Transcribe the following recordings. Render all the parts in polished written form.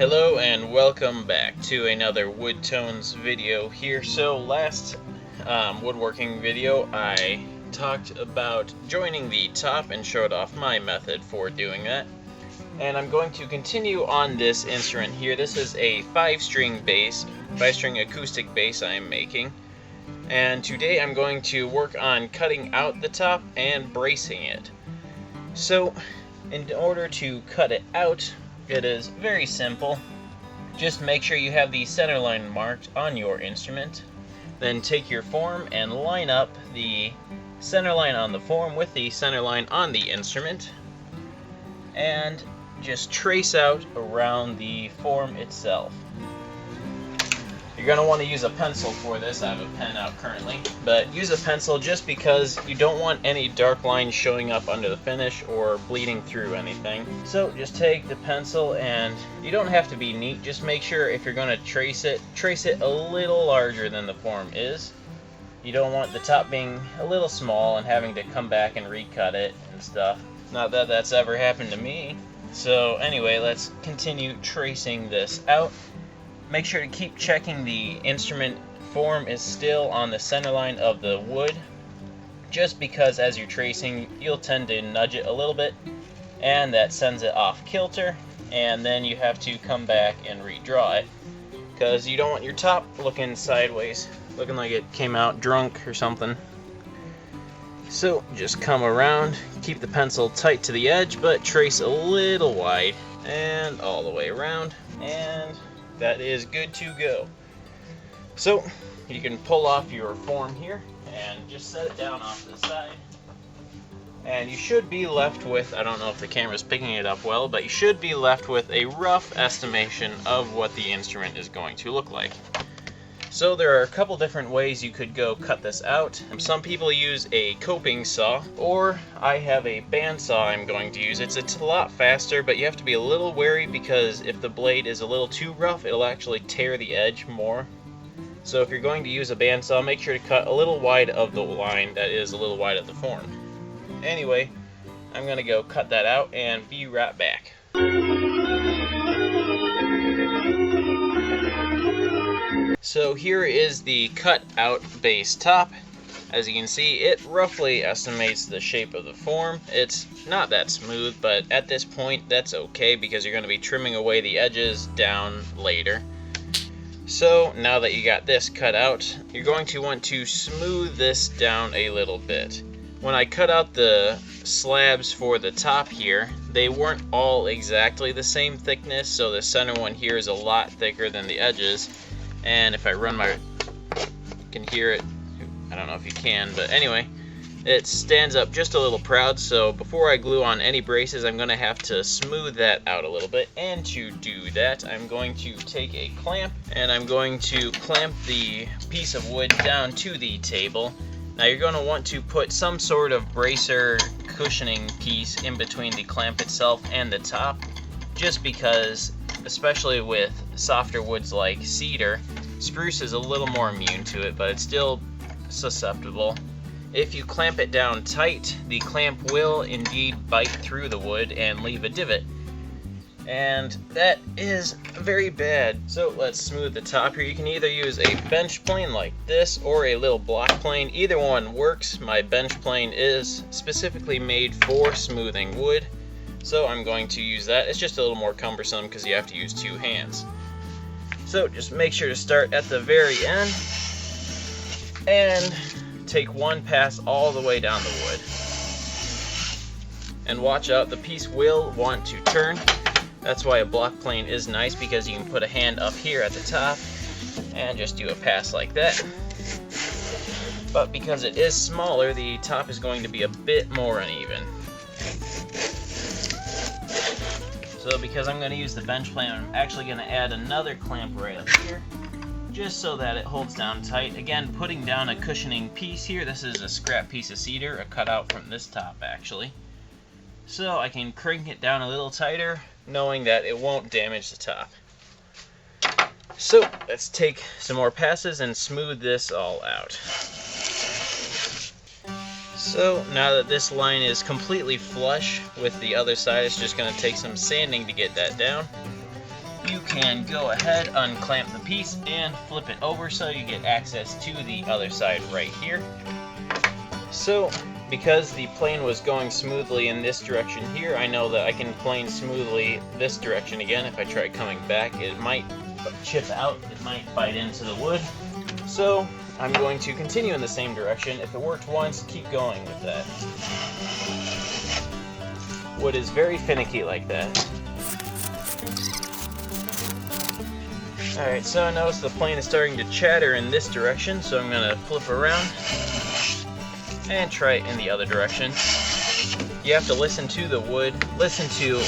Hello and welcome back to another wood tones video here. So last woodworking video I talked about joining the top and showed off my method for doing that. And I'm going to continue on this instrument here. This is a 5-string bass, 5-string acoustic bass I am making. And today I'm going to work on cutting out the top and bracing it. So in order to cut it out, it is very simple. Just make sure you have the center line marked on your instrument. Then take your form and line up the center line on the form with the center line on the instrument. And just trace out around the form itself. You're going to want to use a pencil for this. I have a pen out currently, but use a pencil just because you don't want any dark lines showing up under the finish or bleeding through anything. So just take the pencil, and you don't have to be neat. Just make sure if you're going to trace it a little larger than the form is. You don't want the top being a little small and having to come back and recut it and stuff. Not that that's ever happened to me. So anyway, let's continue tracing this out. Make sure to keep checking the instrument form is still on the center line of the wood, just because as you're tracing you'll tend to nudge it a little bit and that sends it off kilter, and then you have to come back and redraw it because you don't want your top looking sideways, looking like it came out drunk or something. So just come around, keep the pencil tight to the edge, but trace a little wide and all the way around, and that is good to go. So you can pull off your form here and just set it down off to the side. And you should be left with, I don't know if the camera's picking it up well, but you should be left with a rough estimation of what the instrument is going to look like. So there are a couple different ways you could go cut this out. Some people use a coping saw, or I have a bandsaw I'm going to use. It's a lot faster, but you have to be a little wary because if the blade is a little too rough, it'll actually tear the edge more. So if you're going to use a bandsaw, make sure to cut a little wide of the line that is a little wide of the form. Anyway, I'm going to go cut that out and be right back. So here is the cut out bass top. As you can see, it roughly estimates the shape of the form. It's not that smooth, but at this point that's okay because you're going to be trimming away the edges down later. So now that you got this cut out, you're going to want to smooth this down a little bit. When I cut out the slabs for the top here, they weren't all exactly the same thickness, so the center one here is a lot thicker than the edges. And if I run my, you can hear it, I don't know if you can, but anyway, it stands up just a little proud. So before I glue on any braces, I'm going to have to smooth that out a little bit. And to do that, I'm going to take a clamp and I'm going to clamp the piece of wood down to the table. Now you're going to want to put some sort of bracer cushioning piece in between the clamp itself and the top, just because, especially with softer woods like cedar, spruce is a little more immune to it, but it's still susceptible. If you clamp it down tight, the clamp will indeed bite through the wood and leave a divot. And that is very bad. So let's smooth the top here. You can either use a bench plane like this or a little block plane. Either one works. My bench plane is specifically made for smoothing wood, so I'm going to use that. It's just a little more cumbersome because you have to use 2 hands. So just make sure to start at the very end and take one pass all the way down the wood. And watch out, the piece will want to turn. That's why a block plane is nice, because you can put a hand up here at the top and just do a pass like that. But because it is smaller, the top is going to be a bit more uneven. So because I'm going to use the bench plane, I'm actually going to add another clamp right up here, just so that it holds down tight. Again, putting down a cushioning piece here. This is a scrap piece of cedar, a cutout from this top actually. So I can crank it down a little tighter, knowing that it won't damage the top. So let's take some more passes and smooth this all out. So now that this line is completely flush with the other side, it's just going to take some sanding to get that down. You can go ahead, unclamp the piece, and flip it over so you get access to the other side right here. So, because the plane was going smoothly in this direction here, I know that I can plane smoothly this direction again. If I try coming back, it might chip out, it might bite into the wood. So, I'm going to continue in the same direction. If it worked once, keep going with that. Wood is very finicky like that. Alright, so I notice the plane is starting to chatter in this direction, so I'm going to flip around and try it in the other direction. You have to listen to the wood, listen to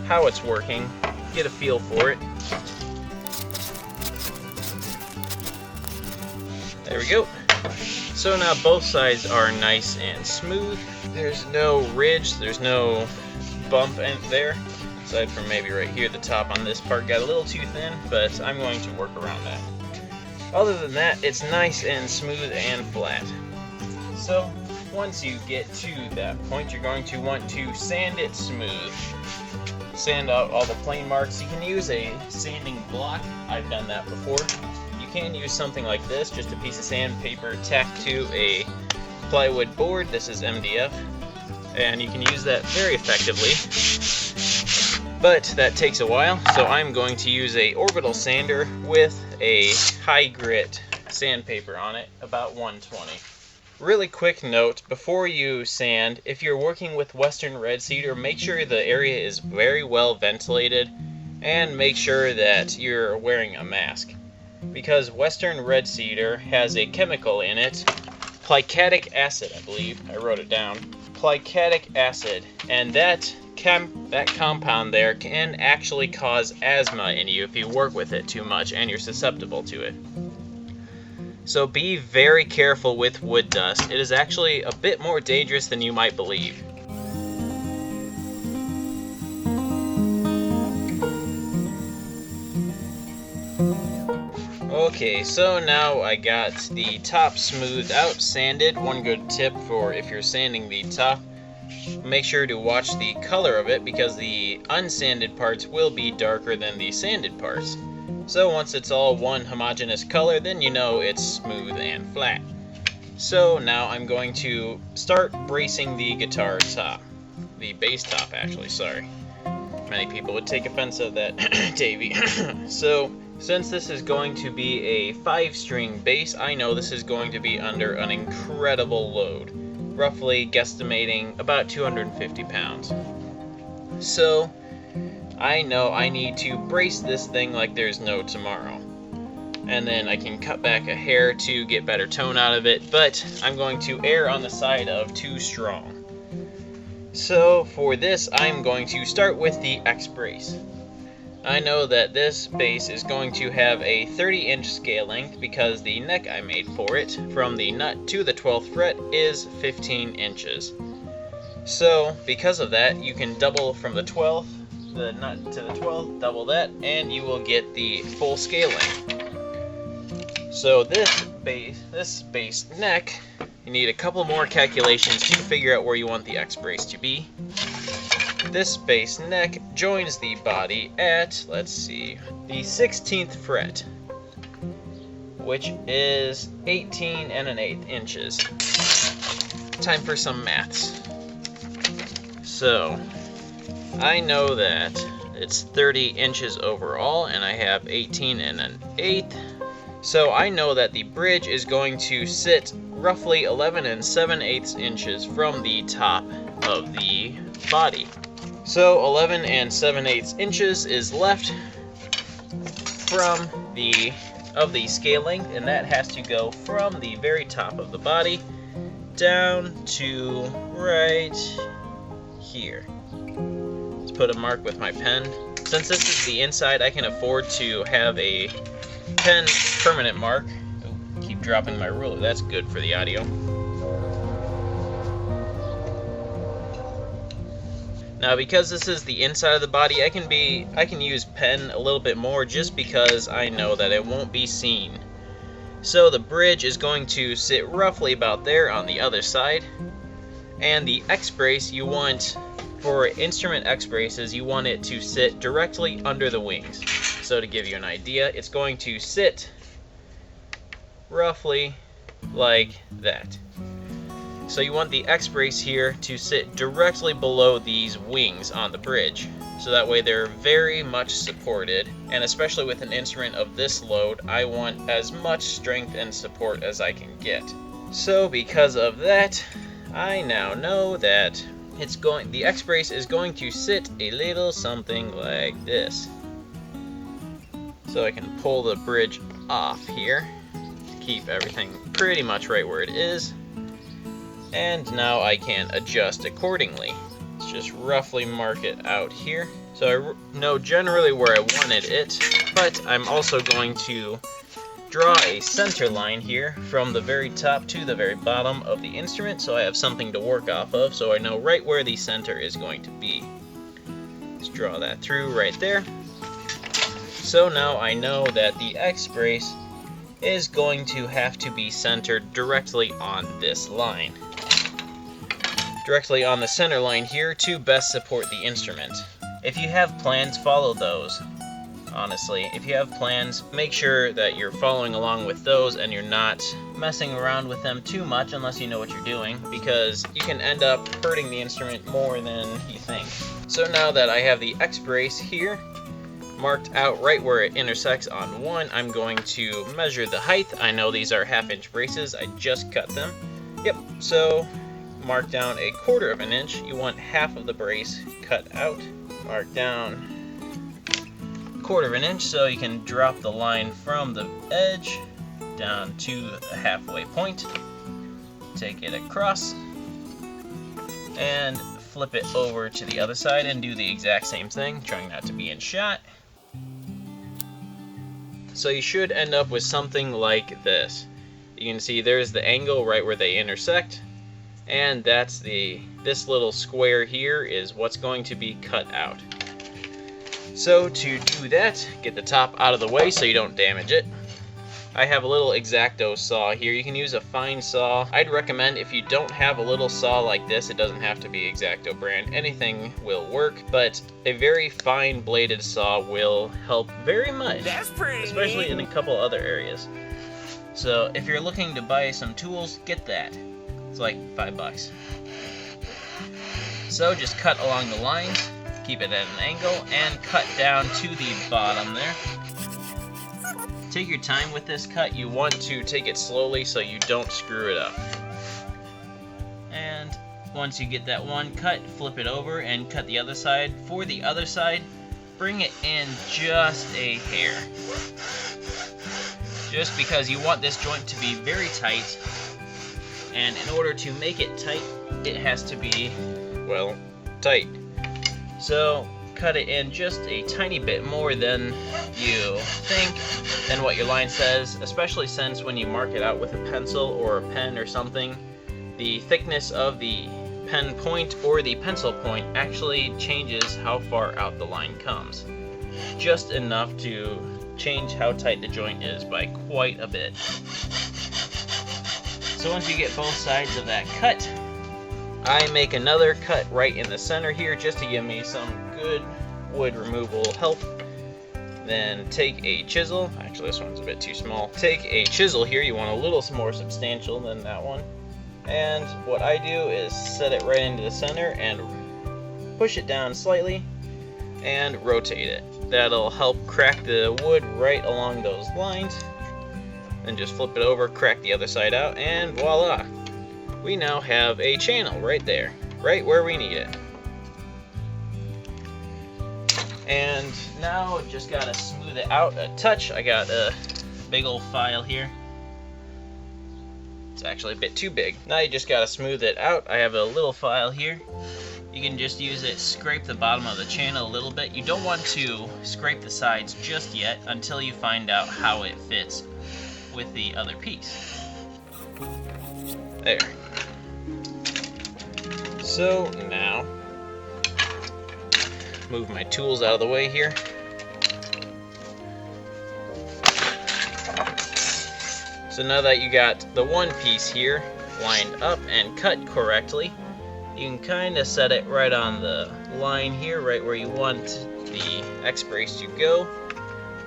how it's working, get a feel for it. There we go. So now both sides are nice and smooth. There's no ridge, there's no bump in there. Aside from maybe right here, the top on this part got a little too thin, but I'm going to work around that. Other than that, it's nice and smooth and flat. So once you get to that point, you're going to want to sand it smooth. Sand out all the plane marks. You can use a sanding block. I've done that before. You can use something like this, just a piece of sandpaper tacked to a plywood board. This is MDF, and you can use that very effectively. But that takes a while, so I'm going to use a orbital sander with a high grit sandpaper on it, about 120. Really quick note, before you sand, if you're working with Western red cedar, make sure the area is very well ventilated and make sure that you're wearing a mask. Because Western red cedar has a chemical in it, plicatic acid, I believe, I wrote it down, plicatic acid, and that compound there can actually cause asthma in you if you work with it too much and you're susceptible to it. So be very careful with wood dust. It is actually a bit more dangerous than you might believe. Okay, so now I got the top smoothed out, sanded. One good tip for if you're sanding the top, make sure to watch the color of it because the unsanded parts will be darker than the sanded parts. So once it's all one homogeneous color, then you know it's smooth and flat. So now I'm going to start bracing the guitar top. The bass top, actually, sorry. Many people would take offense at that, Davey. So since this is going to be a 5-string bass, I know this is going to be under an incredible load. Roughly guesstimating about 250 pounds. So I know I need to brace this thing like there's no tomorrow. And then I can cut back a hair to get better tone out of it, but I'm going to err on the side of too strong. So for this, I'm going to start with the X brace. I know that this bass is going to have a 30-inch scale length because the neck I made for it, from the nut to the 12th fret, is 15 inches. So because of that, you can double from the 12th, the nut to the 12th, double that, and you will get the full scale length. So this bass neck, you need a couple more calculations to figure out where you want the X brace to be. This bass neck joins the body at, let's see, the 16th fret, which is 18 1/8 inches. Time for some maths. So, I know that it's 30 inches overall, and I have 18 1/8. So I know that the bridge is going to sit roughly 11 7/8 inches from the top of the body. So 11 7/8 inches is left from the scale length, and that has to go from the very top of the body down to right here. Let's put a mark with my pen. Since this is the inside, I can afford to have a pen permanent mark. Oh, keep dropping my ruler. That's good for the audio. Now, because this is the inside of the body, I can use pen a little bit more just because I know that it won't be seen. So the bridge is going to sit roughly about there on the other side. And the X brace, you want, for instrument X braces, you want it to sit directly under the wings. So So to give you an idea, it's going to sit roughly like that. So you want the X-brace here to sit directly below these wings on the bridge. So that way they're very much supported, and especially with an instrument of this load, I want as much strength and support as I can get. So because of that, I now know that the X-brace is going to sit a little something like this. So I can pull the bridge off here, keep everything pretty much right where it is, and now I can adjust accordingly. Let's just roughly mark it out here. So I know generally where I wanted it, but I'm also going to draw a center line here from the very top to the very bottom of the instrument, so I have something to work off of, so I know right where the center is going to be. Let's draw that through right there. So now I know that the X-brace is going to have to be centered directly on this line. Directly on the center line here to best support the instrument. If you have plans, follow those. Honestly, if you have plans, make sure that you're following along with those and you're not messing around with them too much unless you know what you're doing, because you can end up hurting the instrument more than you think. So now that I have the X-brace here marked out right where it intersects on one, I'm going to measure the height. I know these are 1/2-inch braces, I just cut them. Yep, so mark down 1/4 inch. You want half of the brace cut out. Mark down 1/4 inch so you can drop the line from the edge down to the halfway point. Take it across and flip it over to the other side and do the exact same thing, trying not to be in shot. So you should end up with something like this. You can see there's the angle right where they intersect, and that's this little square here is what's going to be cut out. So to do that, get the top out of the way so you don't damage it. I have a little X-Acto saw here. You can use a fine saw. I'd recommend, if you don't have a little saw like this, it doesn't have to be X-Acto brand, anything will work, but a very fine bladed saw will help very much. That's pretty. Especially in a couple other areas. So if you're looking to buy some tools, get that. It's like $5. So just cut along the lines, keep it at an angle, and cut down to the bottom there. Take your time with this cut. You want to take it slowly so you don't screw it up. And once you get that one cut, flip it over and cut the other side. For the other side, bring it in just a hair. Just because you want this joint to be very tight, and in order to make it tight, it has to be, well, tight. So cut it in just a tiny bit more than you think, than what your line says, especially since when you mark it out with a pencil or a pen or something, the thickness of the pen point or the pencil point actually changes how far out the line comes. Just enough to change how tight the joint is by quite a bit. So once you get both sides of that cut, I make another cut right in the center here just to give me some good wood removal help. Then take a chisel, actually this one's a bit too small. Take a chisel here, you want a little more substantial than that one. And what I do is set it right into the center and push it down slightly and rotate it. That'll help crack the wood right along those lines. Then just flip it over, crack the other side out, and voila! We now have a channel right there, right where we need it. And now just gotta smooth it out a touch. I got a big old file here. It's actually a bit too big. Now you just gotta smooth it out. I have a little file here. You can just use it, scrape the bottom of the channel a little bit. You don't want to scrape the sides just yet until you find out how it fits with the other piece. There. So now, move my tools out of the way here. So now that you got the one piece here lined up and cut correctly, you can kind of set it right on the line here, right where you want the X-brace to go,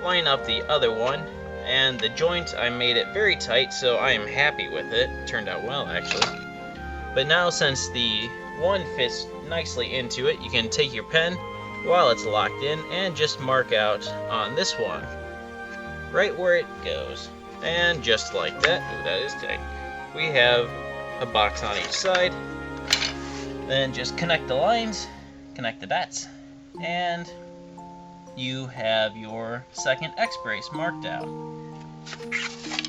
line up the other one, and the joint, I made it very tight, so I am happy with it. It turned out well, actually. But now, since the one fits nicely into it, you can take your pen while it's locked in and just mark out on this one, right where it goes. And just like that, ooh, that is tight, we have a box on each side. Then just connect the lines, connect the dots, and you have your second X brace marked out.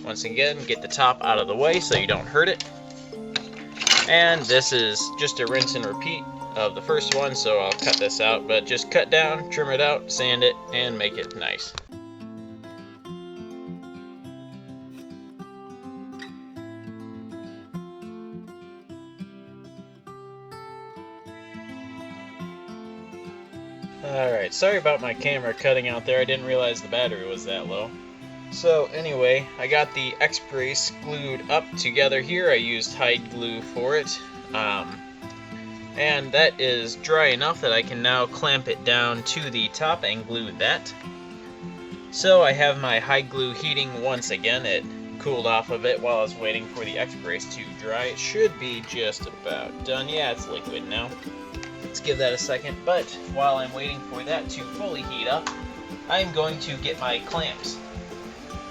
Once again, get the top out of the way so you don't hurt it. And this is just a rinse and repeat of the first one, so I'll cut this out, but just cut down, trim it out, sand it, and make it nice. Alright, sorry about my camera cutting out there. I didn't realize the battery was that low. So anyway, I got the X brace glued up together here. I used hide glue for it. And that is dry enough that I can now clamp it down to the top and glue that. So I have my hide glue heating once again. It cooled off a bit while I was waiting for the X brace to dry. It should be just about done. Yeah, it's liquid now. Let's give that a second, but while I'm waiting for that to fully heat up, I'm going to get my clamps.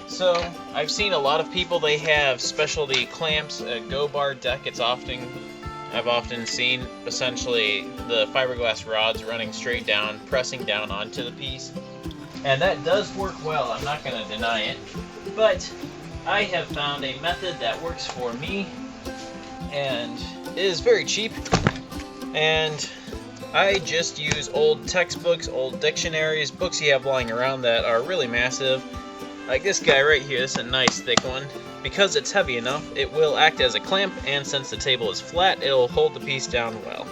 So, I've seen a lot of people, they have specialty clamps, a Go Bar deck. I've often seen essentially the fiberglass rods running straight down, pressing down onto the piece. And that does work well, I'm not going to deny it. But I have found a method that works for me, and it is very cheap. And I just use old textbooks, old dictionaries, books you have lying around that are really massive. Like this guy right here, this is a nice thick one. Because it's heavy enough, it will act as a clamp, and since the table is flat, it'll hold the piece down well.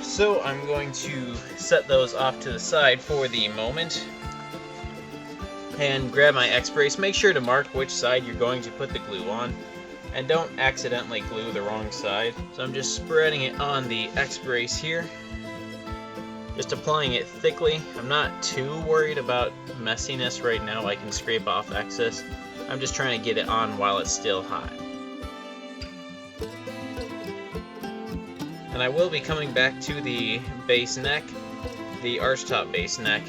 So I'm going to set those off to the side for the moment. And grab my X brace. Make sure to mark which side you're going to put the glue on. And don't accidentally glue the wrong side. So I'm just spreading it on the X brace here. Just applying it thickly. I'm not too worried about messiness right now. I can scrape off excess. I'm just trying to get it on while it's still hot. And I will be coming back to the base neck, the archtop base neck.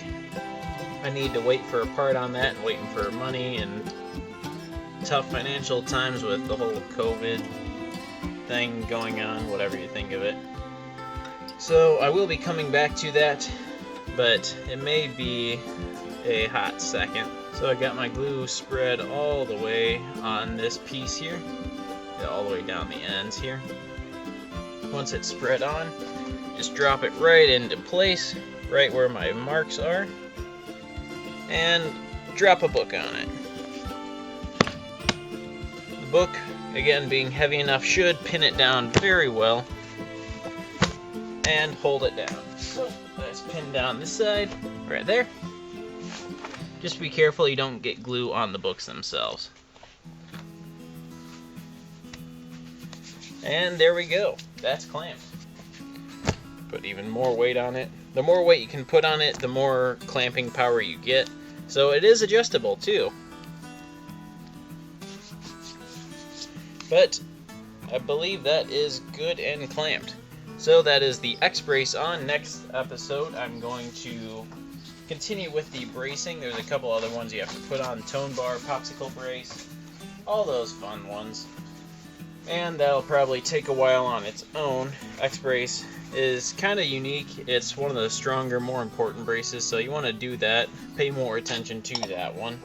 I need to wait for a part on that, and waiting for money and tough financial times with the whole COVID thing going on, whatever you think of it. So I will be coming back to that, but it may be a hot second. So I got my glue spread all the way on this piece here, all the way down the ends here. Once it's spread on, just drop it right into place, right where my marks are, and drop a book on it. The book, again being heavy enough, should pin it down very well and hold it down. So let's pin down this side, right there. Just be careful you don't get glue on the books themselves. And there we go. That's clamped. Put even more weight on it. The more weight you can put on it, the more clamping power you get. So it is adjustable too. But I believe that is good and clamped. So that is the X brace on. Next episode, I'm going to continue with the bracing. There's a couple other ones you have to put on: tone bar, popsicle brace, all those fun ones. And that'll probably take a while on its own. X brace is kind of unique. It's one of the stronger, more important braces, so you want to do that. Pay more attention to that one.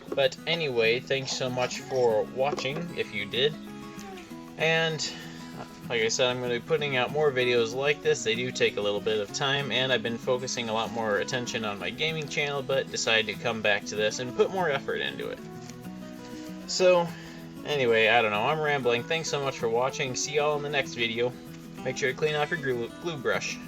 But anyway, thanks so much for watching, if you did. And like I said, I'm going to be putting out more videos like this. They do take a little bit of time, and I've been focusing a lot more attention on my gaming channel, but decided to come back to this and put more effort into it. So, anyway, I don't know, I'm rambling. Thanks so much for watching. See y'all in the next video. Make sure to clean off your glue brush.